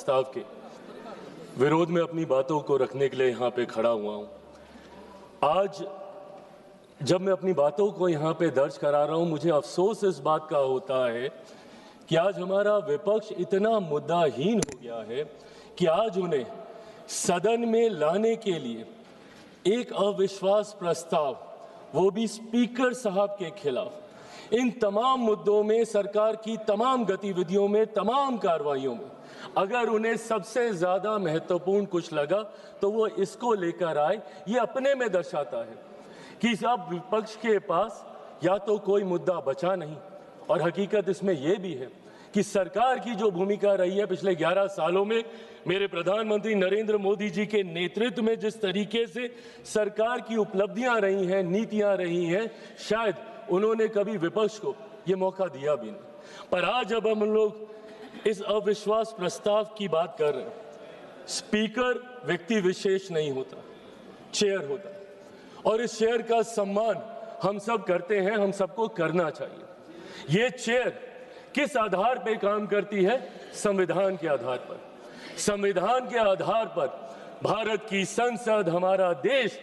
प्रस्ताव के विरोध में अपनी बातों को रखने के लिए यहाँ पे खड़ा हुआ हूँ। आज जब मैं अपनी बातों को यहाँ पे दर्ज करा रहा हूँ, मुझे अफसोस इस बात का होता है कि आज हमारा विपक्ष इतना मुद्दाहीन हो गया है कि आज उन्हें सदन में लाने के लिए एक अविश्वास प्रस्ताव, वो भी स्पीकर साहब के खिलाफ, इन तमाम मुद्दों में, सरकार की तमाम गतिविधियों में, तमाम कार्रवाइयों में अगर उन्हें सबसे ज्यादा महत्वपूर्ण कुछ लगा तो वो इसको लेकर आए। ये अपने में दर्शाता है कि अब विपक्ष के पास या तो कोई मुद्दा बचा नहीं, और हकीकत इसमें यह भी है कि सरकार की जो भूमिका रही है पिछले 11 सालों में, मेरे प्रधानमंत्री नरेंद्र मोदी जी के नेतृत्व में जिस तरीके से सरकार की उपलब्धियां रही हैं, नीतियां रही हैं, शायद उन्होंने कभी विपक्ष को ये मौका दिया भी नहीं। पर आज जब हम लोग इस अविश्वास प्रस्ताव की बात कर रहे हैं, स्पीकर व्यक्ति विशेष नहीं होता, चेयर होता है, और इस चेयर का सम्मान हम सब करते हैं, हम सबको करना चाहिए। ये चेयर किस आधार पर काम करती है? संविधान के आधार पर। संविधान के आधार पर भारत की संसद, हमारा देश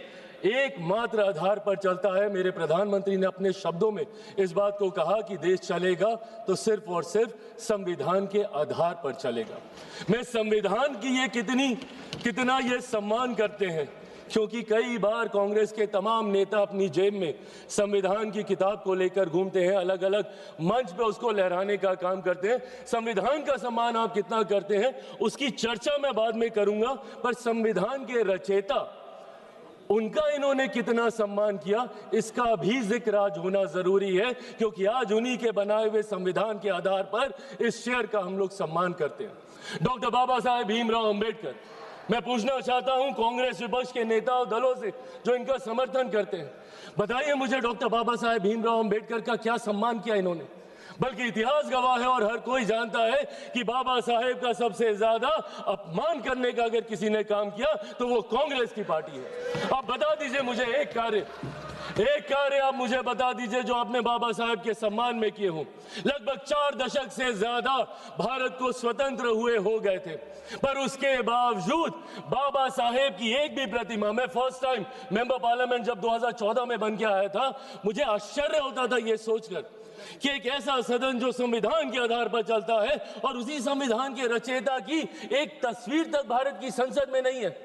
एकमात्र आधार पर चलता है। मेरे प्रधानमंत्री ने अपने शब्दों में इस बात को कहा कि देश चलेगा तो सिर्फ और सिर्फ संविधान के आधार पर चलेगा। मैं संविधान की ये कितना ये सम्मान करते हैं, क्योंकि कई बार कांग्रेस के तमाम नेता अपनी जेब में संविधान की किताब को लेकर घूमते हैं, अलग अलग मंच पे उसको लहराने का काम करते हैं। संविधान का सम्मान आप कितना करते हैं उसकी चर्चा मैं बाद में करूंगा, पर संविधान के रचयिता, उनका इन्होंने कितना सम्मान किया, इसका भी जिक्र आज होना जरूरी है, क्योंकि आज उन्हीं के बनाए हुए संविधान के आधार पर इस शेर का हम लोग सम्मान करते हैं। डॉक्टर बाबा साहेब भीमराव अंबेडकर, मैं पूछना चाहता हूं कांग्रेस विपक्ष के नेता और दलों से जो इनका समर्थन करते हैं, बताइए मुझे डॉक्टर बाबा साहेब भीमराव अंबेडकर का क्या सम्मान किया इन्होंने? बल्कि इतिहास गवाह है और हर कोई जानता है कि बाबा साहेब का सबसे ज्यादा अपमान करने का अगर किसी ने काम किया तो वो कांग्रेस की पार्टी है। आप बता दीजिए मुझे एक कार्य आप मुझे बता दीजिए जो आपने बाबा साहेब के सम्मान में किए हों। लगभग 4 दशक से ज्यादा भारत को स्वतंत्र हुए हो गए थे, पर उसके बावजूद बाबा साहेब की एक भी प्रतिमा, मैं फर्स्ट टाइम मेंबर पार्लियामेंट जब 2014 में बन के आया था, मुझे आश्चर्य होता था ये सोचकर कि एक ऐसा सदन जो संविधान के आधार पर चलता है और उसी संविधान के रचयिता की एक तस्वीर तक भारत की संसद में नहीं है।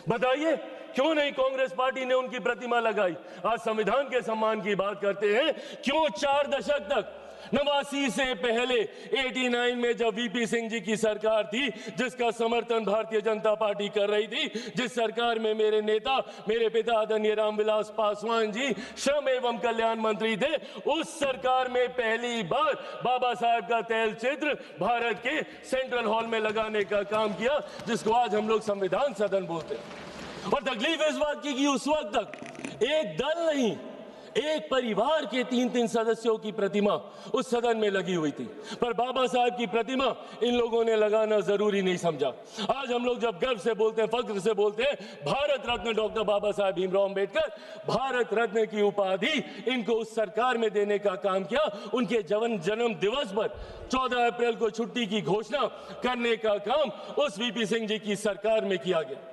बताइए क्यों नहीं कांग्रेस पार्टी ने उनकी प्रतिमा लगाई? आज संविधान के सम्मान की बात करते हैं, क्यों 4 दशक तक, 89 से पहले 89 में जब वीपी सिंह जी की सरकार थी, जिसका समर्थन भारतीय जनता पार्टी कर रही थी, जिस सरकार में मेरे नेता, मेरे पिता आदरणीय रामविलास पासवान जी श्रम एवं कल्याण मंत्री थे, उस सरकार में पहली बार बाबा साहेब का तैल चित्र भारत के सेंट्रल हॉल में लगाने का काम किया, जिसको आज हम लोग संविधान सदन बोलते हैं। और तकलीफ इस बात की कि उस वक्त तक एक दल नहीं, एक परिवार के 3-3 सदस्यों की प्रतिमा उस सदन में लगी हुई थी, पर बाबा साहब की प्रतिमा इन लोगों ने लगाना जरूरी नहीं समझा। आज हम लोग जब गर्व से बोलते हैं, फख्र से बोलते हैं, भारत रत्न डॉक्टर बाबा साहब भीमराव अंबेडकर, भारत रत्न की उपाधि इनको उस सरकार में देने का काम किया। उनके जन्म दिवस पर 14 अप्रैल को छुट्टी की घोषणा करने का काम उस वीपी सिंह जी की सरकार में किया गया।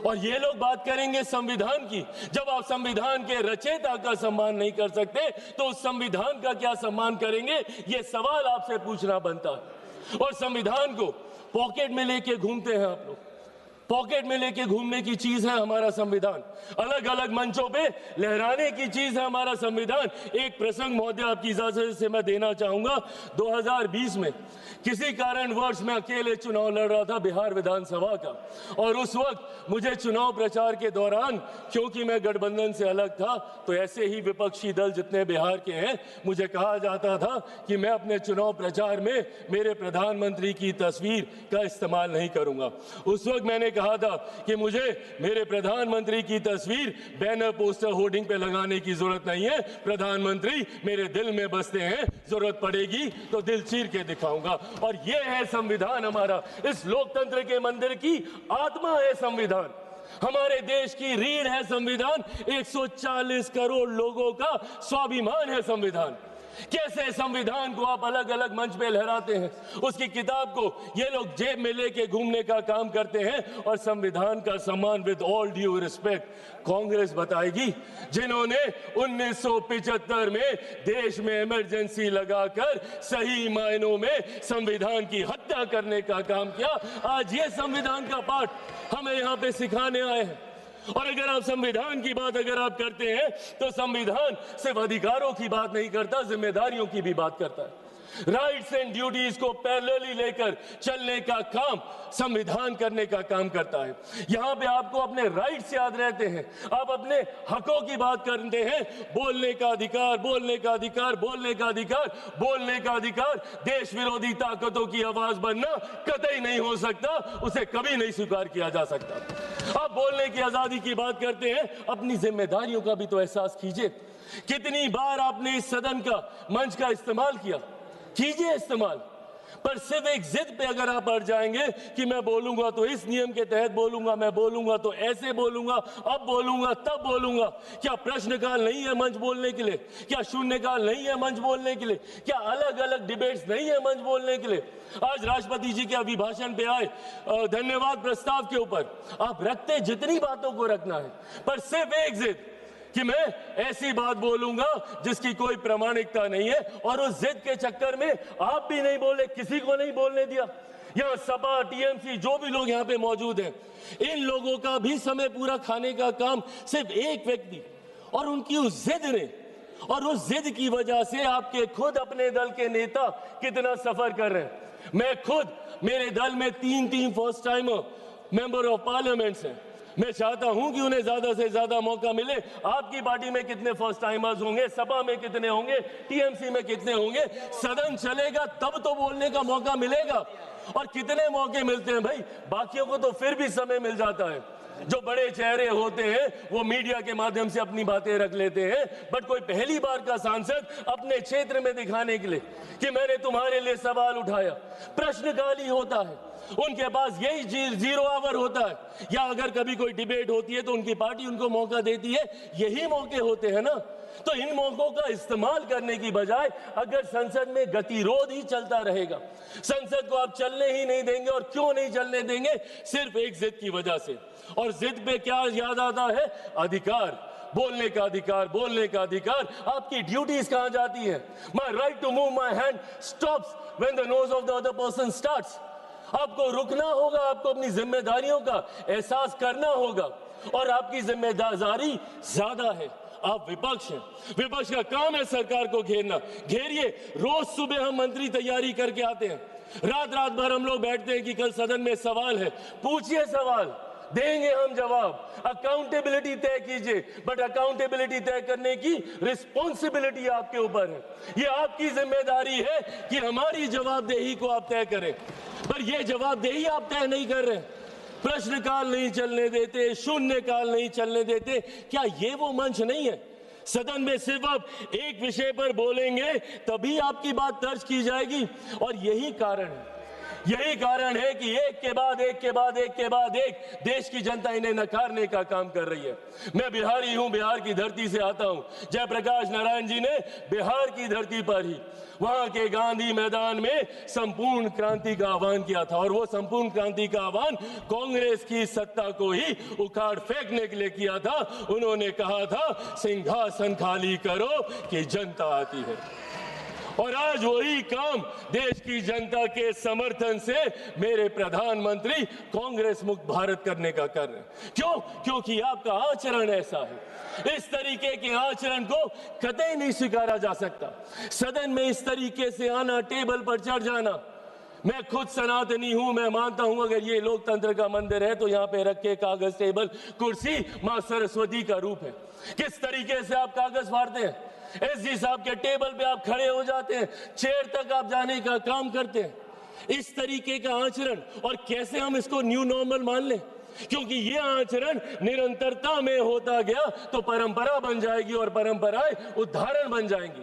और ये लोग बात करेंगे संविधान की। जब आप संविधान के रचयिता का सम्मान नहीं कर सकते तो उस संविधान का क्या सम्मान करेंगे? ये सवाल आपसे पूछना बनता है। और संविधान को पॉकेट में लेके घूमते हैं आप लोग। पॉकेट में लेके घूमने की चीज है हमारा संविधान, अलग अलग मंचों पे लहराने की चीज है हमारा संविधान। एक प्रसंग महोदय आपकी इजाजत से मैं देना चाहूंगा। 2020 में किसी कारणवश मैं अकेले चुनाव लड़ रहा था बिहार विधानसभा का, और उस वक्त मुझे चुनाव प्रचार के दौरान, क्योंकि मैं गठबंधन से अलग था, तो ऐसे ही विपक्षी दल जितने बिहार के हैं, मुझे कहा जाता था कि मैं अपने चुनाव प्रचार में मेरे प्रधानमंत्री की तस्वीर का इस्तेमाल नहीं करूंगा। उस वक्त मैंने कहा था कि मुझे मेरे प्रधानमंत्री की तस्वीर बैनर, पोस्टर, होर्डिंग पे लगाने की जरूरत नहीं है। प्रधानमंत्री मेरे दिल में बसते हैं, जरूरत पड़ेगी तो दिल चीर के दिखाऊंगा। और ये है संविधान हमारा, इस लोकतंत्र के मंदिर की आत्मा है संविधान। हमारे देश की रीढ़ है संविधान, 140 करोड़ लोगों का स्वाभिमान है संविधान। कैसे संविधान को आप अलग अलग मंच पे लहराते हैं, उसकी किताब को ये लोग जेब में लेके घूमने का काम करते हैं, और संविधान का सम्मान with all due respect Congress बताएगी, जिन्होंने 1975 में देश में इमरजेंसी लगाकर सही मायनों में संविधान की हत्या करने का काम किया। आज ये संविधान का पाठ हमें यहाँ पे सिखाने आए हैं। और अगर आप संविधान की बात अगर आप करते हैं तो संविधान सिर्फ अधिकारों की बात नहीं करता, जिम्मेदारियों की भी बात करता है। राइट्स एंड ड्यूटीज को पैरेलली लेकर चलने का काम संविधान करने का काम करता है। यहां पे आपको अपने राइट्स याद रहते हैं, आप अपने हकों की बात करते हैं, बोलने का अधिकार, बोलने का अधिकार, बोलने का अधिकार, बोलने का अधिकार। देश विरोधी ताकतों की आवाज बनना कतई नहीं हो सकता, उसे कभी नहीं स्वीकार किया जा सकता। आप बोलने की आजादी की बात करते हैं, अपनी जिम्मेदारियों का भी तो एहसास कीजिए। कितनी बार आपने इस सदन का मंच का इस्तेमाल किया, कीजिए इस्तेमाल, पर सिर्फ एक जिद पे अगर आप अड़ जाएंगे कि मैं बोलूंगा तो इस नियम के तहत बोलूंगा, मैं बोलूंगा तो ऐसे बोलूंगा, अब बोलूंगा तब बोलूंगा। क्या प्रश्नकाल नहीं है मंच बोलने के लिए? क्या शून्यकाल नहीं है मंच बोलने के लिए? क्या अलग अलग डिबेट्स नहीं है मंच बोलने के लिए? आज राष्ट्रपति जी के अभिभाषण पे आए धन्यवाद प्रस्ताव के ऊपर आप रखते जितनी बातों को रखना है, पर सिर्फ एक जिद कि मैं ऐसी बात बोलूंगा जिसकी कोई प्रामाणिकता नहीं है, और उस जिद के चक्कर में आप भी नहीं बोले, किसी को नहीं बोलने दिया। यहां सपा, टीएमसी, जो भी लोग यहां पे मौजूद हैं, इन लोगों का भी समय पूरा खाने का काम सिर्फ एक व्यक्ति और उनकी उस जिद ने, और उस जिद की वजह से आपके खुद अपने दल के नेता कितना सफर कर रहे हैं। मैं खुद, मेरे दल में 3 first timer member of parliaments हैं। मैं चाहता हूं कि उन्हें ज्यादा से ज्यादा मौका मिले। आपकी पार्टी में कितने फर्स्ट टाइमर्स होंगे, सपा में कितने होंगे, टीएमसी में कितने होंगे? सदन चलेगा तब तो बोलने का मौका मिलेगा। और कितने मौके मिलते हैं भाई? बाकियों को तो फिर भी समय मिल जाता है। जो बड़े चेहरे होते हैं वो मीडिया के माध्यम से अपनी बातें रख लेते हैं, बट कोई पहली बार का सांसद अपने क्षेत्र में दिखाने के लिए कि मैंने तुम्हारे लिए सवाल उठाया, प्रश्नकाल ही होता है। उनके पास यही 0 आवर होता है, या अगर कभी कोई डिबेट होती है तो उनकी पार्टी उनको मौका देती है, यही मौके होते हैं ना। तो इन मौकों का इस्तेमाल करने की बजाय अगर संसद में गतिरोध ही चलता रहेगा, संसद को आप चलने ही नहीं देंगे, और क्यों नहीं चलने देंगे? सिर्फ एक जिद की वजह से। और जिद पे क्या याद आता है? अधिकार, बोलने का अधिकार, बोलने का अधिकार। आपकी ड्यूटीज कहां जाती है? My right to move my hand stops when the nose of the other person starts. आपको रुकना होगा, आपको अपनी जिम्मेदारियों का एहसास करना होगा, और आपकी जिम्मेदारी ज्यादा है। आप विपक्ष हैं, विपक्ष का काम है सरकार को घेरना। घेरिए। रोज सुबह हम मंत्री तैयारी करके आते हैं, रात भर हम लोग बैठते हैं कि कल सदन में सवाल है, पूछिए सवाल, देंगे हम जवाब। अकाउंटेबिलिटी तय कीजिए, बट अकाउंटेबिलिटी तय करने की रिस्पॉन्सिबिलिटी आपके ऊपर है। ये आपकी जिम्मेदारी है कि हमारी जवाबदेही को आप तय करें, पर ये जवाबदेही आप तय नहीं कर रहे। प्रश्नकाल नहीं चलने देते, शून्यकाल नहीं चलने देते। क्या ये वो मंच नहीं है? सदन में सिर्फ आप एक विषय पर बोलेंगे तभी आपकी बात दर्ज की जाएगी। और यही कारण है कि एक के बाद एक देश की जनता इन्हें नकारने का काम कर रही है। मैं बिहारी हूं, बिहार की धरती से आता हूं। जयप्रकाश नारायण जी ने बिहार की धरती पर ही वहां के गांधी मैदान में संपूर्ण क्रांति का आह्वान किया था, और वो संपूर्ण क्रांति का आह्वान कांग्रेस की सत्ता को ही उखाड़ फेंकने के लिए किया था। उन्होंने कहा था, सिंहासन खाली करो कि जनता आती है। और आज वही काम देश की जनता के समर्थन से मेरे प्रधानमंत्री कांग्रेस मुक्त भारत करने का कर रहे हैं। क्यों? क्योंकि आपका आचरण ऐसा है। इस तरीके के आचरण को कतई नहीं स्वीकारा जा सकता। सदन में इस तरीके से आना, टेबल पर चढ़ जाना। मैं खुद सनातनी हूं, मैं मानता हूं अगर ये लोकतंत्र का मंदिर है तो यहाँ पे रखे कागज, टेबल, कुर्सी मां सरस्वती का रूप है। किस तरीके से आप कागज फाड़ते हैं? एसजी साहब के टेबल पे आप खड़े हो जाते हैं, चेयर तक आप जाने का काम करते हैं। इस तरीके का आचरण, और कैसे हम इसको न्यू नॉर्मल मान लें? क्योंकि ये आचरण निरंतरता में होता गया तो परंपरा बन जाएगी, और परंपराएं उदाहरण बन जाएंगी।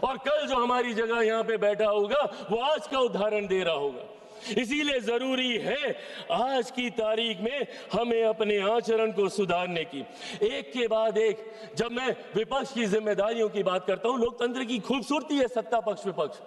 और कल जो हमारी जगह यहाँ पे बैठा होगा वो आज का उदाहरण दे रहा होगा। इसीलिए जरूरी है आज की तारीख में हमें अपने आचरण को सुधारने की। एक के बाद एक जब मैं विपक्ष की जिम्मेदारियों की बात करता हूं, लोकतंत्र की खूबसूरती है सत्ता पक्ष विपक्ष।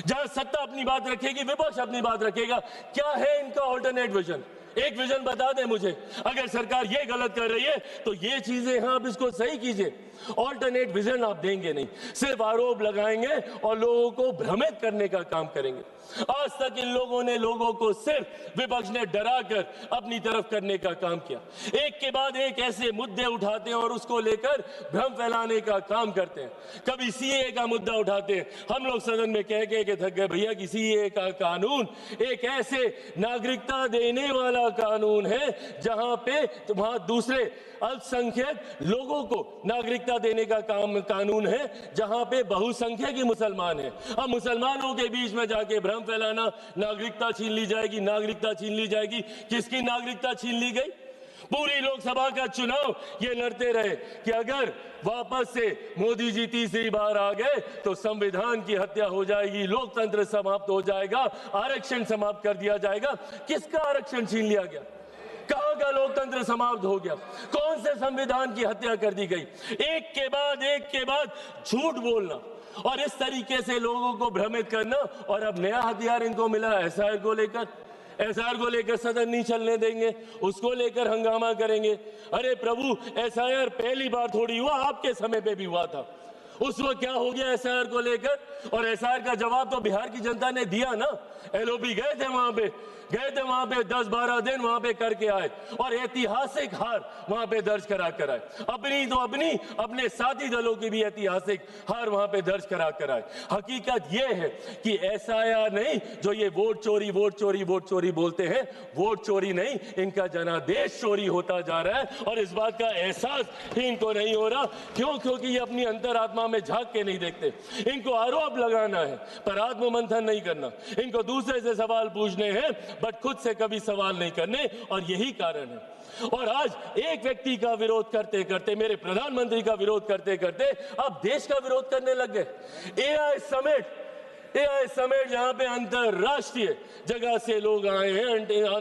जहां सत्ता अपनी बात रखेगी, विपक्ष अपनी बात रखेगा। क्या है इनका ऑल्टरनेट विजन? एक विजन बता दें मुझे। अगर सरकार ये गलत कर रही है तो ये चीजें हैं, आप इसको सही कीजिए। ऑल्टरनेट विजन आप देंगे नहीं, सिर्फ आरोप लगाएंगे और लोगों को भ्रमित करने का काम करेंगे। आज तक इन लोगों ने लोगों को सिर्फ विपक्ष ने डराकर अपनी तरफ करने का काम किया। एक के बाद एक ऐसे मुद्दे उठाते हैं और उसको लेकर भ्रम फैलाने का काम करते हैं। कभी सीए का मुद्दा उठाते हैं, हम लोग सदन में कह के थक गए भैया कि सीए का कानून एक ऐसे नागरिकता देने वाला कानून है जहां पे वहां दूसरे अल्पसंख्यक लोगों को नागरिकता देने का कानून है जहां पे बहुसंख्यक ही मुसलमान है। अब मुसलमानों के बीच में जाके भ्रम फैलाना, नागरिकता छीन ली जाएगी, नागरिकता छीन ली जाएगी। किसकी नागरिकता छीन ली गई? पूरी लोकसभा का चुनाव ये लड़ते रहे कि अगर वापस से मोदी जी तीसरी बार आ गए तो संविधान की हत्या हो जाएगी, लोकतंत्र समाप्त हो जाएगा, आरक्षण समाप्त कर दिया जाएगा। किसका आरक्षण छीन लिया गया? कहां का लोकतंत्र समाप्त हो गया? कौन से संविधान की हत्या कर दी गई? एक के बाद झूठ बोलना और इस तरीके से लोगों को भ्रमित करना। और अब नया हथियार इनको मिला एसआईआर को लेकर। एसआईआर को लेकर सदन नहीं चलने देंगे, उसको लेकर हंगामा करेंगे। अरे प्रभु, एसआईआर पहली बार थोड़ी हुआ, आपके समय पे भी हुआ था। उस वक्त क्या हो गया एसआईआर को लेकर? और एसआईआर का जवाब तो बिहार की जनता ने दिया ना। एलओपी गए थे वहां पे 10-12 दिन वहां पे करके आए और ऐतिहासिक हार वहां पे दर्ज करा कर आए। अपने साथी दलों की भी ऐतिहासिक हार वहां पे दर्ज करा कर आए। हकीकत यह है कि एसआईआर नहीं, जो ये वोट चोरी बोलते हैं, वोट चोरी नहीं, इनका जनादेश चोरी होता जा रहा है और इस बात का एहसास ही इनको नहीं हो रहा। क्यों? क्योंकि ये अपनी अंतरात्मा में झांक के नहीं देखते। इनको आरोप लगाना है पर आत्ममंथन नहीं करना। इनको दूसरे से सवाल पूछने हैं बट खुद से कभी सवाल नहीं करने, और यही कारण है। और आज एक व्यक्ति का विरोध करते करते, मेरे प्रधानमंत्री का विरोध करते करते अब देश का विरोध करने लग गए। एआई समेट जहां पे अंतरराष्ट्रीय जगह से लोग आए हैं,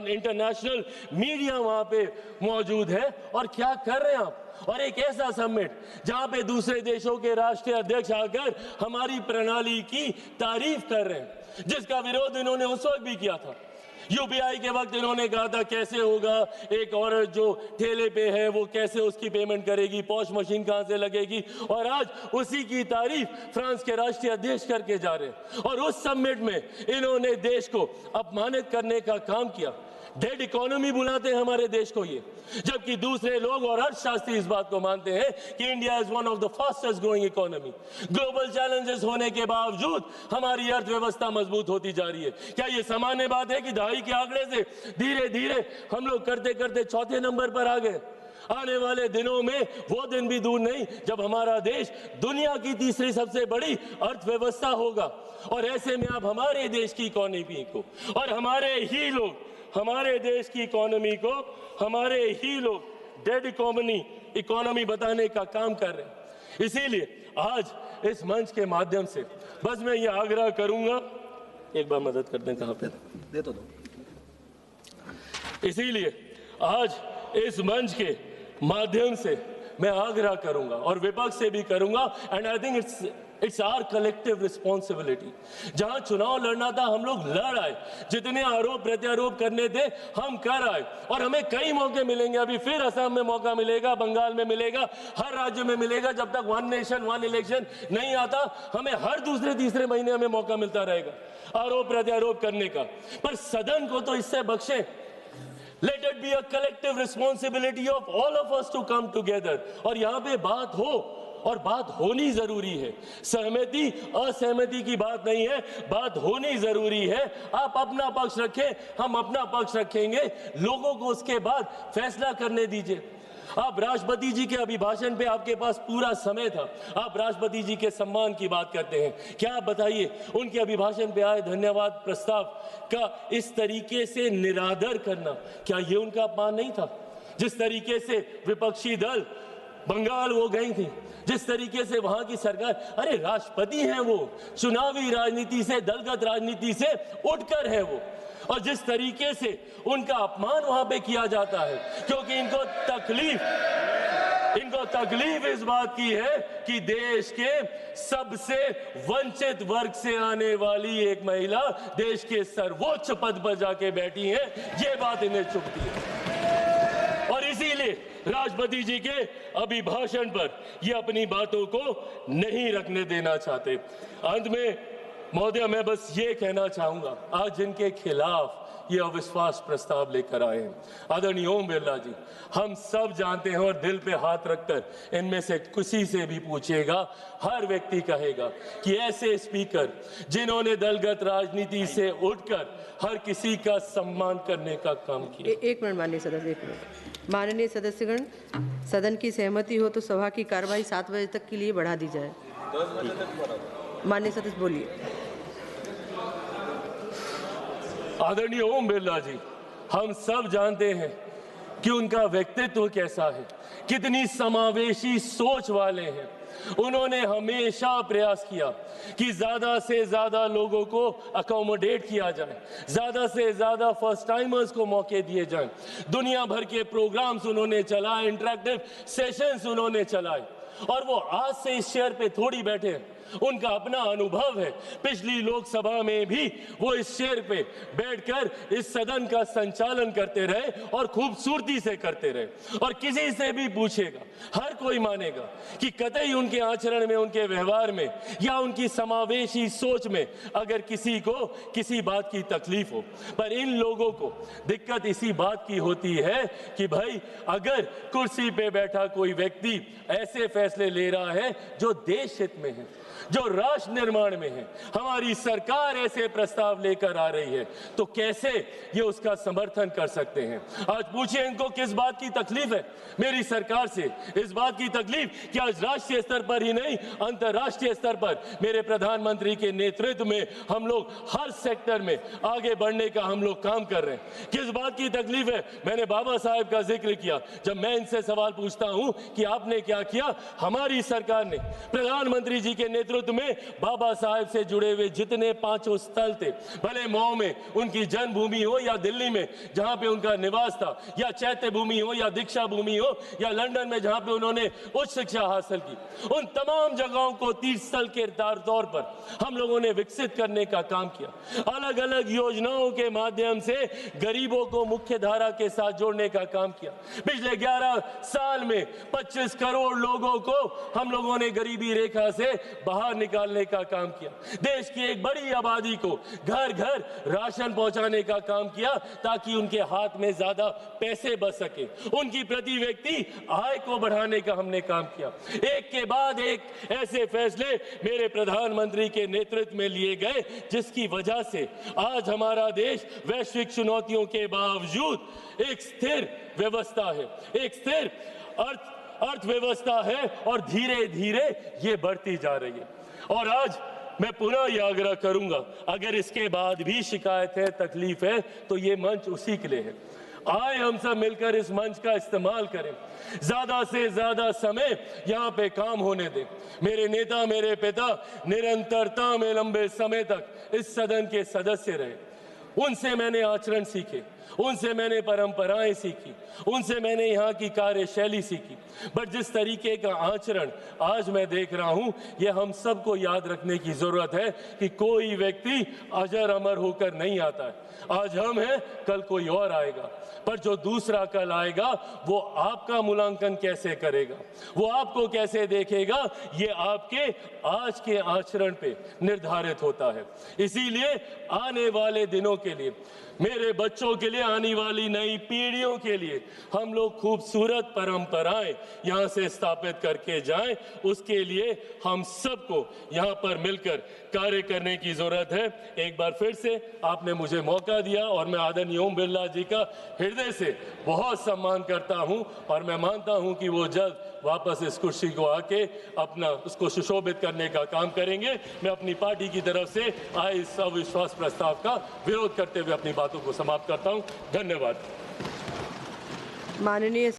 इंटरनेशनल मीडिया वहां पे मौजूद है, और क्या कर रहे हैं आप? और एक ऐसा समिट जहां पे दूसरे देशों के राष्ट्रीय अध्यक्ष आकर हमारी प्रणाली की तारीफ कर रहे हैं, जिसका विरोध इन्होंने उस वक्त भी किया था। यूपीआई के वक्त इन्होंने कहा था कैसे होगा, एक औरत जो ठेले पे है वो कैसे उसकी पेमेंट करेगी, पॉश मशीन कहां से लगेगी, और आज उसी की तारीफ फ्रांस के राष्ट्रीय अध्यक्ष करके जा रहे हैं। और उस समिट में इन्होंने देश को अपमानित करने का काम किया। डेड इकोनॉमी बुलाते हैं हमारे देश को ये, जबकि दूसरे लोग और अर्थशास्त्री इस बात को मानते हैं कि India is one of the fastest growing economy. Global challenges होने के बावजूद हमारी अर्थव्यवस्था मजबूत होती जा रही है। क्या ये सामान्य बात है कि दहाई के आंकड़े से धीरे धीरे हम लोग करते करते चौथे नंबर पर आ गए? आने वाले दिनों में वो दिन भी दूर नहीं जब हमारा देश दुनिया की तीसरी सबसे बड़ी अर्थव्यवस्था होगा। और ऐसे में आप हमारे देश की इकोनॉमी को और हमारे देश की इकोनॉमी को हमारे ही लोग डेड इकोनॉमी बताने का काम कर रहे हैं। इसीलिए आज इस मंच के माध्यम से बस मैं ये आग्रह करूंगा, एक बार मदद कर दें, कहां पे दे तो दो। इसीलिए आज इस मंच के माध्यम से मैं आग्रह करूंगा और विपक्ष से भी करूंगा, and I think it's our collective responsibility. जहां चुनाव लड़ना था हम लोग लड़ आए, जितने आरोप प्रत्यारोप करने थे हम कर आए, और हमें कई मौके मिलेंगे। अभी फिर असम में मौका मिलेगा, बंगाल में मिलेगा, हर राज्य में मिलेगा। जब तक वन नेशन वन इलेक्शन नहीं आता, हमें हर दूसरे तीसरे महीने हमें मौका मिलता रहेगा आरोप प्रत्यारोप करने का। पर सदन को तो इससे बख्शे। Let it be a collective responsibility of all of us to come together। और यहाँ पे बात हो, और बात होनी जरूरी है। सहमति असहमति की बात नहीं है, बात होनी जरूरी है। आप अपना पक्ष रखें, हम अपना पक्ष रखेंगे, लोगों को उसके बाद फैसला करने दीजिए। आप राष्ट्रपति जी के अभिभाषण पे आपके पास पूरा समय था, आप राष्ट्रपति जी के सम्मान की बात करते हैं। क्या आप बताइए, उनके अभिभाषण पे आए धन्यवाद प्रस्ताव का इस तरीके से निरादर करना, क्या ये उनका अपमान नहीं था? जिस तरीके से विपक्षी दल बंगाल वो गई थी, जिस तरीके से वहां की सरकार, अरे राष्ट्रपति हैं वो, चुनावी राजनीति से, दलगत राजनीति से उठकर है वो। और जिस तरीके से उनका अपमान वहां पे किया जाता है, क्योंकि इनको तकलीफ इस बात की है कि देश के सबसे वंचित वर्ग से आने वाली एक महिला देश के सर्वोच्च पद पर जाके बैठी है, ये बात इन्हें चुभती है। और इसीलिए राष्ट्रपति जी के अभिभाषण पर ये अपनी बातों को नहीं रखने देना चाहते। अंत में महोदय, मैं बस ये कहना चाहूंगा, आज जिनके खिलाफ ये अविश्वास प्रस्ताव लेकर आए हैं, आदरणीय ओम बिरला जी, हम सब जानते हैं और दिल पे हाथ रखकर इनमें से किसी से भी पूछिएगा, हर व्यक्ति कहेगा कि ऐसे स्पीकर जिन्होंने दलगत राजनीति से उठकर हर किसी का सम्मान करने का काम किया। एक मिनट माननीय सदस्य, एक मिनट। माननीय सदस्यगण, सदन की सहमति हो तो सभा की कार्यवाही 7 बजे तक के लिए बढ़ा दी जाए। 10 बजे तक बढ़ा। माननीय सदस्य बोलिए। आदरणीय ओम बिरला जी, हम सब जानते हैं कि उनका व्यक्तित्व कैसा है, कितनी समावेशी सोच वाले हैं। उन्होंने हमेशा प्रयास किया कि ज्यादा से ज्यादा लोगों को अकोमोडेट किया जाए, ज्यादा से ज्यादा फर्स्ट टाइमर्स को मौके दिए जाएं। दुनिया भर के प्रोग्राम्स उन्होंने चलाए, इंटरेक्टिव सेशंस उन्होंने चलाए, और वो आज से इस चेयर पे थोड़ी बैठे हैं, उनका अपना अनुभव है। पिछली लोकसभा में भी वो इस चेयर पे बैठकर इस सदन का संचालन करते रहे और खूबसूरती से करते रहे। और किसी से भी पूछेगा, हर कोई मानेगा कि कतई उनके आचरण में, उनके व्यवहार में या उनकी समावेशी सोच में अगर किसी को किसी बात की तकलीफ हो, पर इन लोगों को दिक्कत इसी बात की होती है कि भाई, अगर कुर्सी पे बैठा कोई व्यक्ति ऐसे फैसले ले रहा है जो देश हित में है, जो राष्ट्र निर्माण में है, हमारी सरकार ऐसे प्रस्ताव लेकर आ रही है, तो कैसे ये उसका समर्थन कर सकते हैं। आज पूछिए इनको किस बात की तकलीफ है मेरी सरकार से। इस बात की तकलीफ कि आज राष्ट्रीय स्तर पर ही नहीं, अंतर्राष्ट्रीय स्तर पर मेरे प्रधानमंत्री के नेतृत्व में हम लोग हर सेक्टर में आगे बढ़ने का हम लोग काम कर रहे हैं। किस बात की तकलीफ है, मैंने बाबा साहेब का जिक्र किया। जब मैं इनसे सवाल पूछता हूं कि आपने क्या किया, हमारी सरकार ने प्रधानमंत्री जी के नेतृत्व में बाबा साहेब से जुड़े हुए जितने 5 स्थल थे, भले मऊ में उनकी जन्मभूमि हो या दिल्ली में जहां पे उनका निवास था, या चैत्य भूमि हो या दीक्षा भूमि हो, या लंदन में जहां पे उन्होंने उच्च शिक्षा हासिल की, उन तमाम जगहों को तीर्थ स्थल के तौर पर हम लोगों ने विकसित करने का काम किया। अलग अलग योजनाओं के माध्यम से गरीबों को मुख्य धारा के साथ जोड़ने का काम किया। पिछले 11 साल में 25 करोड़ लोगों को हम लोगों ने गरीबी रेखा से बाहर निकालने का काम किया। देश की एक बड़ी आबादी को घर घर राशन पहुंचाने का काम किया, ताकि उनके हाथ में ज्यादा पैसे बच सके। उनकी प्रति व्यक्ति आय को बढ़ाने का हमने काम किया। एक के बाद एक ऐसे फैसले मेरे प्रधानमंत्री के नेतृत्व में लिए गए, जिसकी वजह से आज हमारा देश वैश्विक चुनौतियों के बावजूद एक स्थिर व्यवस्था है, एक स्थिर अर्थव्यवस्था है, और धीरे धीरे ये बढ़ती जा रही है। और आज मैं पुनः यह आग्रह करूंगा, अगर इसके बाद भी शिकायत है, तकलीफ है, तो ये मंच उसी के लिए है। आए हम सब मिलकर इस मंच का इस्तेमाल करें, ज्यादा से ज्यादा समय यहाँ पे काम होने दें। मेरे नेता, मेरे पिता निरंतरता में लंबे समय तक इस सदन के सदस्य रहे। उनसे मैंने आचरण सीखे, उनसे मैंने परंपराएं सीखी, उनसे मैंने यहाँ की कार्यशैली सीखी। बट जिस तरीके का आचरण आज मैं देख रहा हूँ, ये हम सबको याद रखने की जरूरत है कि कोई व्यक्ति अजर अमर होकर नहीं आता है। आज हम हैं, कल कोई और आएगा, पर जो दूसरा कल आएगा वो आपका मूल्यांकन कैसे करेगा, वो आपको कैसे देखेगा, ये आपके आज के आचरण पे निर्धारित होता है। इसीलिए आने वाले दिनों के लिए, मेरे बच्चों के लिए, आने वाली नई पीढ़ियों के लिए हम लोग खूबसूरत परंपराएं यहाँ से स्थापित करके जाएं। उसके लिए हम सबको यहाँ पर मिलकर कार्य करने की जरूरत है। एक बार फिर से आपने मुझे मौका दिया, और मैं आदरणीय ओम बिरला जी का हृदय से बहुत सम्मान करता हूं, और मैं मानता हूं कि वो जल्द वापस इस कुर्सी को आके अपना उसको सुशोभित करने का काम करेंगे। मैं अपनी पार्टी की तरफ से आए इस अविश्वास प्रस्ताव का विरोध करते हुए अपनी बातों को समाप्त करता हूं। धन्यवाद। माननीय